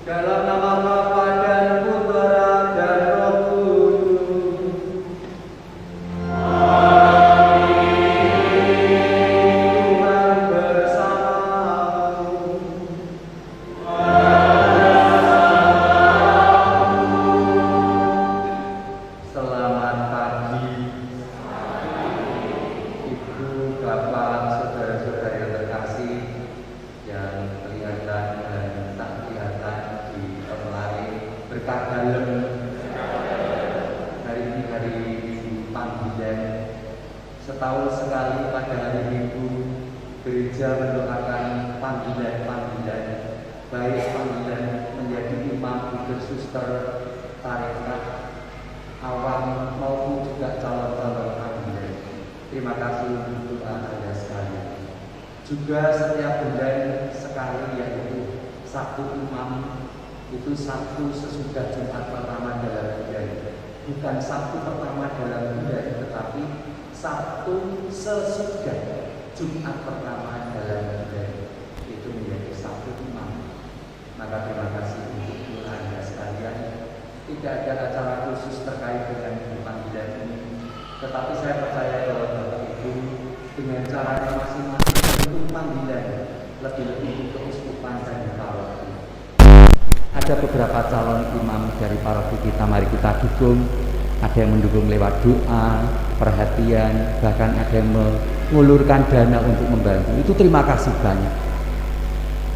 Dalam nama Bapa dan Putra dan Roh Kudus. Tuhan bersamamu. Selamat pagi, Ibu, Bapak, saudara-saudara yang terkasih, yang kelihatan dan tak kelihatan di lemari berkah dalem. Hari ini hari Minggu panggilan. Setahun sekali pada hari Minggu gereja mendoakan panggilan-panggilan, baik panggilan menjadi imam, buder, suster, tarekat, awam maupun juga calon-calon panggilan. Terima kasih untuk doa Anda sekalian. Juga setiap bulan sekali, yaitu Sabtu Imam, itu Sabtu sesudah Jumat pertama dalam bulan, bukan Sabtu pertama dalam bulan, tetapi Sabtu sesudah Jumat pertama dalam bulan, itu menjadi Sabtu Imam. Maka terima kasih untuk doa Anda sekalian. Tidak ada acara khusus terkait dengan panggilan ini, tetapi saya percaya bahwa Bapak Ibu dengan caranya masing-masing untuk panggilan, lebih-lebih keuskupan dan paroki. Ada beberapa calon imam dari paroki kita, mari kita dukung. Ada yang mendukung lewat doa, perhatian, bahkan ada yang mengulurkan dana untuk membantu. Itu terima kasih banyak.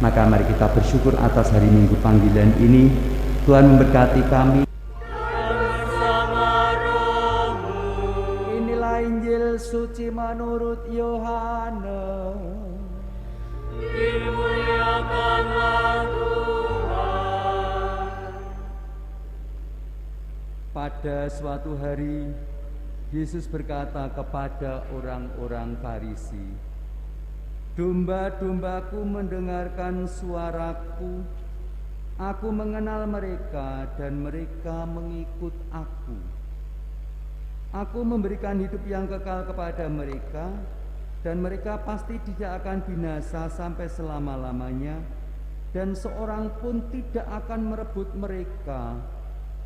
Maka mari kita bersyukur atas hari Minggu panggilan ini. Tuhan memberkati kami. Inilah Injil suci menurut Yohanes. Dimuliakanlah Tuhan. Pada suatu hari, Yesus berkata kepada orang-orang Farisi, "Domba-dombaku mendengarkan suaraku. Aku mengenal mereka dan mereka mengikut aku. Aku memberikan hidup yang kekal kepada mereka, dan mereka pasti tidak akan binasa sampai selama-lamanya, dan seorang pun tidak akan merebut mereka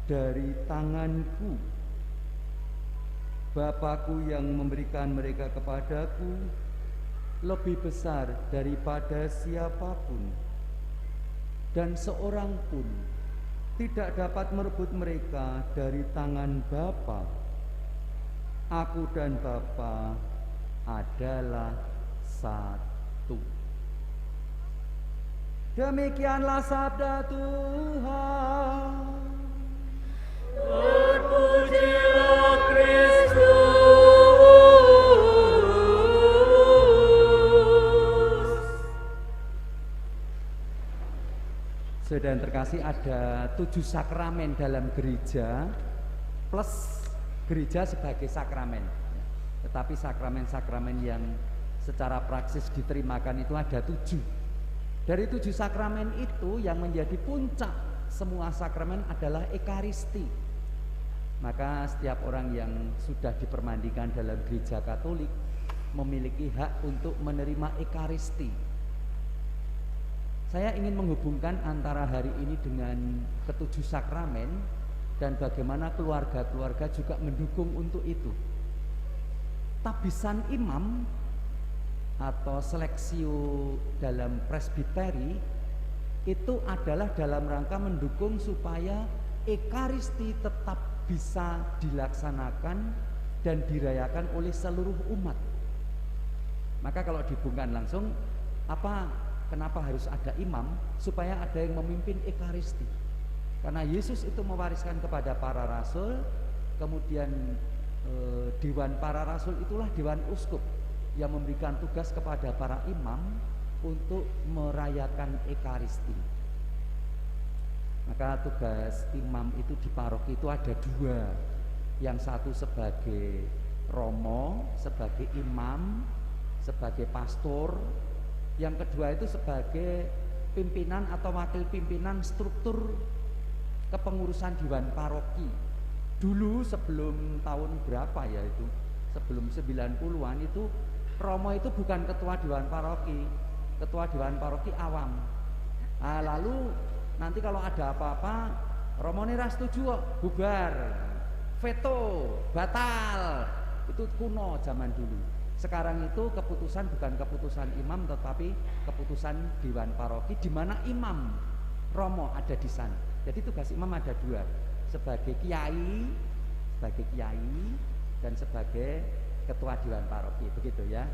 dari tanganku. Bapakku yang memberikan mereka kepadaku lebih besar daripada siapapun, dan seorang pun tidak dapat merebut mereka dari tangan Bapa. Aku dan Bapa adalah satu." Demikianlah sabda Tuhan. Terpujilah Kristus. Saudara yang terkasih, ada 7 sakramen dalam gereja plus gereja sebagai sakramen. Tetapi sakramen-sakramen yang secara praksis diterimakan itu ada 7. Dari 7 sakramen itu yang menjadi puncak semua sakramen adalah Ekaristi. Maka setiap orang yang sudah dipermandikan dalam gereja Katolik memiliki hak untuk menerima Ekaristi. Saya ingin menghubungkan antara hari ini dengan ke-7 sakramen dan bagaimana keluarga-keluarga juga mendukung untuk itu. Tabisan imam atau seleksio dalam presbiteri itu adalah dalam rangka mendukung supaya Ekaristi tetap bisa dilaksanakan dan dirayakan oleh seluruh umat. Maka kalau dihubungkan langsung, kenapa harus ada imam? Supaya ada yang memimpin Ekaristi. Karena Yesus itu mewariskan kepada para rasul, kemudian dewan para rasul itulah dewan uskup yang memberikan tugas kepada para imam untuk merayakan Ekaristi. Maka tugas imam itu di paroki itu ada 2. Yang satu sebagai romo, sebagai imam, sebagai pastor. Yang kedua itu sebagai pimpinan atau wakil pimpinan struktur kepengurusan dewan paroki. Dulu sebelum tahun berapa ya itu, sebelum 90-an itu romo itu bukan ketua dewan paroki. Ketua dewan paroki awam. Lalu Nanti kalau ada apa-apa Romo ini ras setuju kok, bubar, veto, batal. Itu kuno zaman dulu. Sekarang itu keputusan bukan keputusan imam tetapi keputusan Dewan Paroki, di mana imam Romo ada di sana. Jadi tugas imam ada dua, sebagai kiai dan sebagai ketua Dewan Paroki, begitu ya.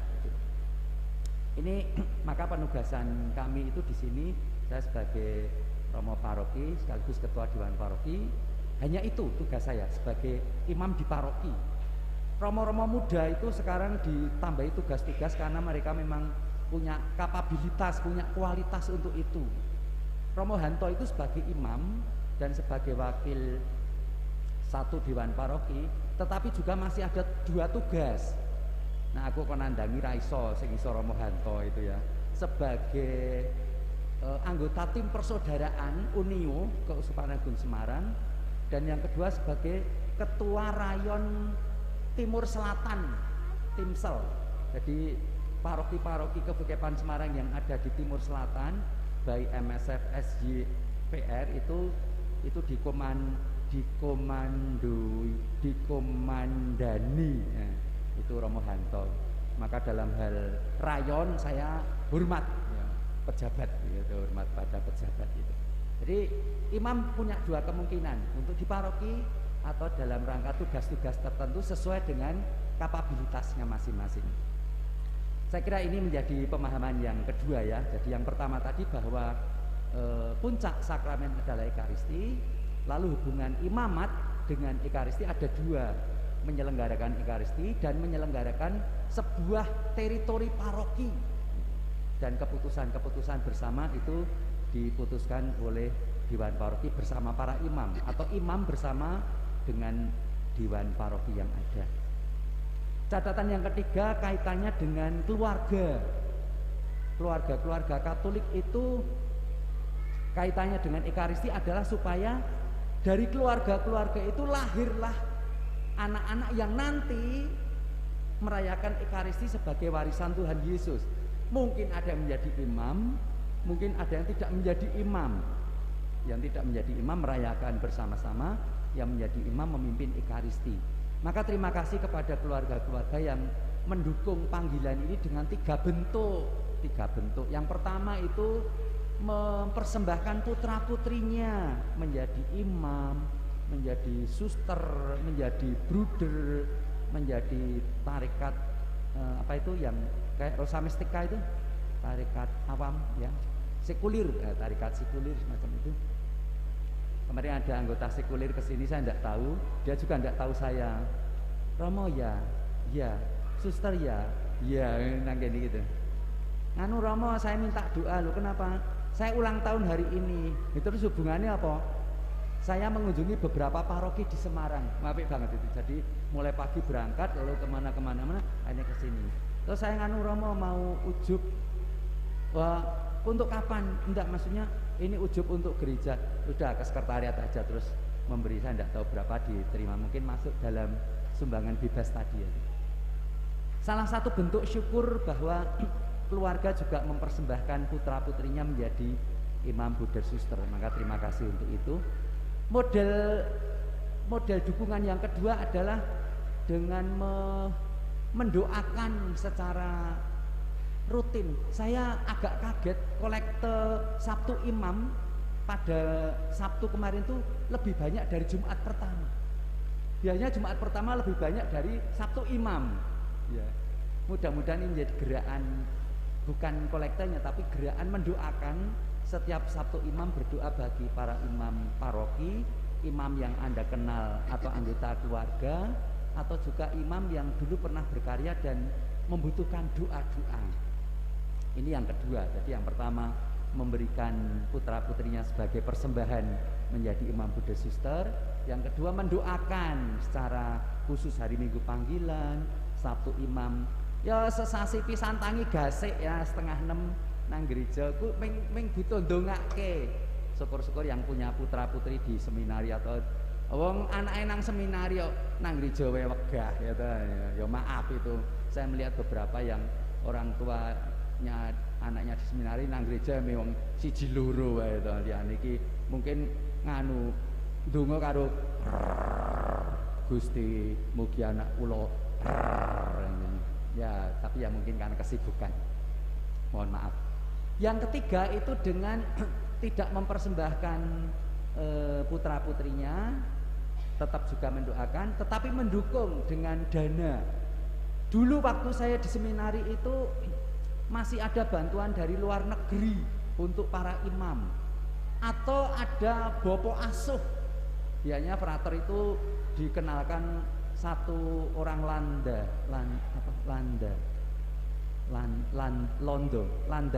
Ini maka penugasan kami itu di sini, saya sebagai Romo Paroki sekaligus ketua Dewan Paroki, hanya itu tugas saya sebagai imam di paroki. Romo-romo muda itu sekarang ditambahi tugas-tugas karena mereka memang punya kapabilitas, punya kualitas untuk itu. Romo Hanto itu sebagai imam dan sebagai wakil satu Dewan Paroki, tetapi juga masih ada dua tugas. Nah, aku konandangi raiso sing iso Romo Hanto itu ya, sebagai anggota tim persaudaraan Unio Keuskupan Agung Semarang, dan yang kedua sebagai ketua rayon Timur Selatan Timsel. Jadi paroki-paroki Kebukepan Semarang yang ada di Timur Selatan baik MSF SJPR itu dikomandani ya, itu Romo Hanto. Maka dalam hal rayon saya hormat ya, pejabat gitu, hormat pada pejabat itu. Jadi imam punya dua kemungkinan, untuk di paroki atau dalam rangka tugas-tugas tertentu sesuai dengan kapabilitasnya masing-masing. Saya kira ini menjadi pemahaman yang kedua ya. Jadi yang pertama tadi bahwa puncak sakramen adalah Ekaristi, lalu hubungan imamat dengan Ekaristi ada dua, menyelenggarakan Ekaristi dan menyelenggarakan sebuah teritori paroki. Dan keputusan-keputusan bersama itu diputuskan oleh Dewan Paroki bersama para imam, atau imam bersama dengan Dewan Paroki yang ada. Catatan yang ketiga kaitannya dengan keluarga. Keluarga Katolik itu kaitannya dengan Ekaristi adalah supaya dari keluarga-keluarga itu lahirlah anak-anak yang nanti merayakan Ekaristi sebagai warisan Tuhan Yesus. Mungkin ada yang menjadi imam, mungkin ada yang tidak menjadi imam. Yang tidak menjadi imam merayakan bersama-sama, yang menjadi imam memimpin Ekaristi. Maka terima kasih kepada keluarga-keluarga yang mendukung panggilan ini dengan tiga bentuk. Yang pertama itu mempersembahkan putra-putrinya menjadi imam, menjadi suster, menjadi bruder, menjadi tarekat apa itu yang kayak Rosa Mistika itu, tarekat awam ya, sekulir, tarekat sekulir semacam itu. Kemarin ada anggota sekulir kesini, saya tidak tahu, dia juga tidak tahu saya. Romo ya, suster ya, nanggini gitu. Nganu Romo, saya minta doa loh, kenapa? Saya ulang tahun hari ini. Terus hubungannya apa? Saya mengunjungi beberapa paroki di Semarang, apik banget itu. Jadi mulai pagi berangkat, lalu kemana-kemana, hanya ke sini. Terus saya nganu Romo mau ujub. Wah, untuk kapan? Enggak, maksudnya ini ujub untuk gereja. Udah ke sekretariat aja, terus memberi, saya enggak tahu berapa diterima, mungkin masuk dalam sumbangan bebas tadi ya. Salah satu bentuk syukur bahwa keluarga juga mempersembahkan putra-putrinya menjadi imam, bruder, suster. Maka terima kasih untuk itu. Model dukungan yang kedua adalah dengan mendoakan secara rutin. Saya agak kaget, kolekte Sabtu Imam pada Sabtu kemarin itu lebih banyak dari Jumat pertama. Biasanya Jumat pertama lebih banyak dari Sabtu Imam ya. Mudah-mudahan ini menjadi gerakan, bukan kolektenya tapi gerakan mendoakan. Setiap Sabtu Imam berdoa bagi para imam paroki, imam yang Anda kenal atau anggota keluarga, atau juga imam yang dulu pernah berkarya dan membutuhkan doa-doa. Ini yang kedua. Jadi yang pertama memberikan putra-putrinya sebagai persembahan menjadi imam, bruder, suster. Yang kedua mendoakan secara khusus hari Minggu panggilan, Sabtu Imam. Ya sesasi pisan tangi gasik ya, 5:30 nang gereja ku ming butuh ndongake. Syukur-syukur yang punya putra-putri di seminari atau wong anake nang seminari kok nang gereja wae wegah ya ta. Ya maaf itu. Saya melihat beberapa yang orang tuanya anaknya di seminari nang gereja memang siji loro wae to. Liyane iki mungkin nganu ndonga karo Gusti mugi anak kula ya, tapi ya mungkin karena kesibukan. Mohon maaf. Yang ketiga itu dengan tidak mempersembahkan putra-putrinya, tetap juga mendoakan, tetapi mendukung dengan dana. Dulu waktu saya di seminari itu masih ada bantuan dari luar negeri untuk para imam, atau ada bopo asuh. Biasanya frater itu dikenalkan satu orang Landa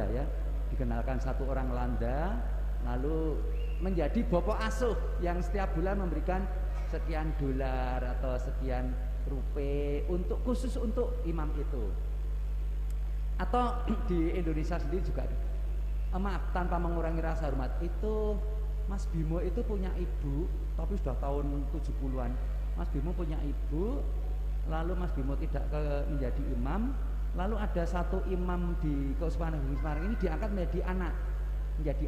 ya, dikenalkan satu orang Landa, lalu menjadi bopo asuh yang setiap bulan memberikan sekian dolar atau sekian rupiah untuk khusus untuk imam itu. Atau di Indonesia sendiri juga ada. Maaf, tanpa mengurangi rasa hormat, itu Mas Bimo itu punya ibu, tapi sudah tahun 70-an. Mas Bimo punya ibu, lalu Mas Bimo tidak menjadi imam, lalu ada satu imam di Keuskupan Agung Semarang ini diangkat menjadi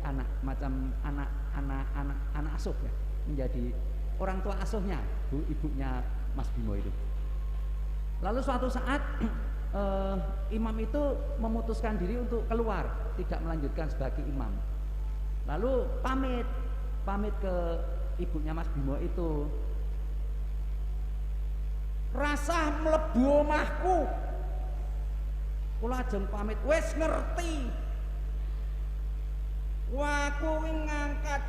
anak, macam anak asuh ya, menjadi orang tua asuhnya, ibunya Mas Bimo itu. Lalu suatu saat imam itu memutuskan diri untuk keluar, tidak melanjutkan sebagai imam. Lalu pamit ke ibunya Mas Bimo itu. Rasah mlebu omahku. Kula ajeng pamit, wis ngerti. Wah, kuwi ngangkat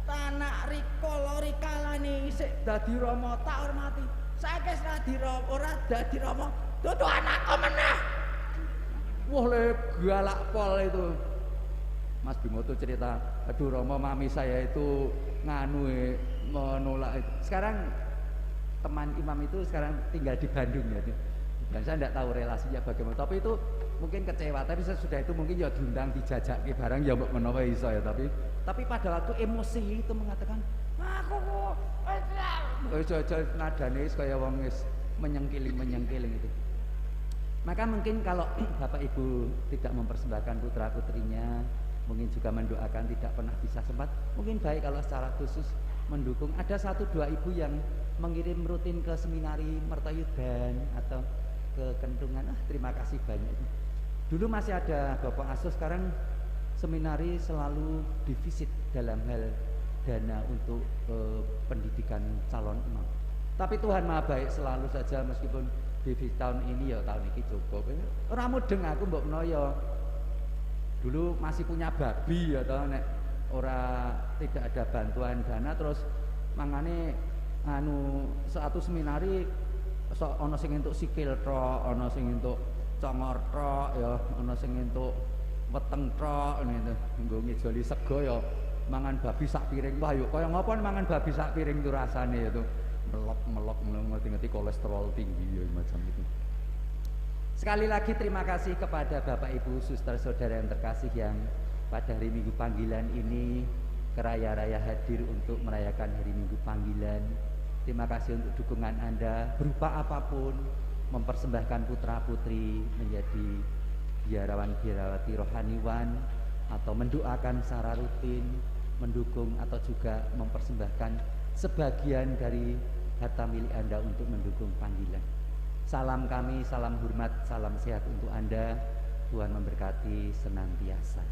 tanah rikala rikalane isih dadi rama tak hormati. Saiki ora dadi rama, dudu anakku meneh. Wah, le galak pol itu. Mas Bimo tuh cerita, aduh Romo, mami saya itu menolak itu. Sekarang teman imam itu sekarang tinggal di Bandung ya. Dan saya tidak tahu relasinya bagaimana. Tapi itu mungkin kecewa. Tapi sesudah itu mungkin ya diundang dijajak ke barang ya mbok menawa iso ya. Tapi pada waktu emosi itu mengatakan, aku kok nadane kaya wong wis menyengkiling itu. Maka mungkin kalau Bapak Ibu tidak mempersembahkan putra-putrinya, mungkin juga mendoakan tidak pernah bisa sempat, mungkin baik kalau secara khusus mendukung. Ada 1-2 ibu yang mengirim rutin ke seminari Mertoyudan atau ke Kentungan. Terima kasih banyak. Dulu masih ada Bapak asuh, sekarang seminari selalu divisit dalam hal dana untuk pendidikan calon imam. Tapi Tuhan Maha baik selalu saja, meskipun di tahun ini ya tahun ini cukup. Ora mudeng aku mbok menawa dulu masih punya babi ya toh, nek ora tidak ada bantuan dana terus mangane satu seminari ana sing entuk sikil tok, ana sing entuk congor tok ya, ana sing entuk weteng tok ngene nggo ngejoli sego ya mangan babi sak piring. Wah yo kaya ngapa mangan babi sak piring itu rasane ya tuh melok ngerti-ngerti kolesterol tinggi ya macam itu. Sekali lagi terima kasih kepada Bapak Ibu suster saudara yang terkasih yang pada hari Minggu Panggilan ini keraya-raya hadir untuk merayakan hari Minggu Panggilan. Terima kasih untuk dukungan Anda berupa apapun, mempersembahkan putra-putri menjadi biarawan-biarawati rohaniwan, atau mendoakan secara rutin, mendukung atau juga mempersembahkan sebagian dari harta milik Anda untuk mendukung panggilan. Salam kami, salam hormat, salam sehat untuk Anda. Tuhan memberkati senantiasa.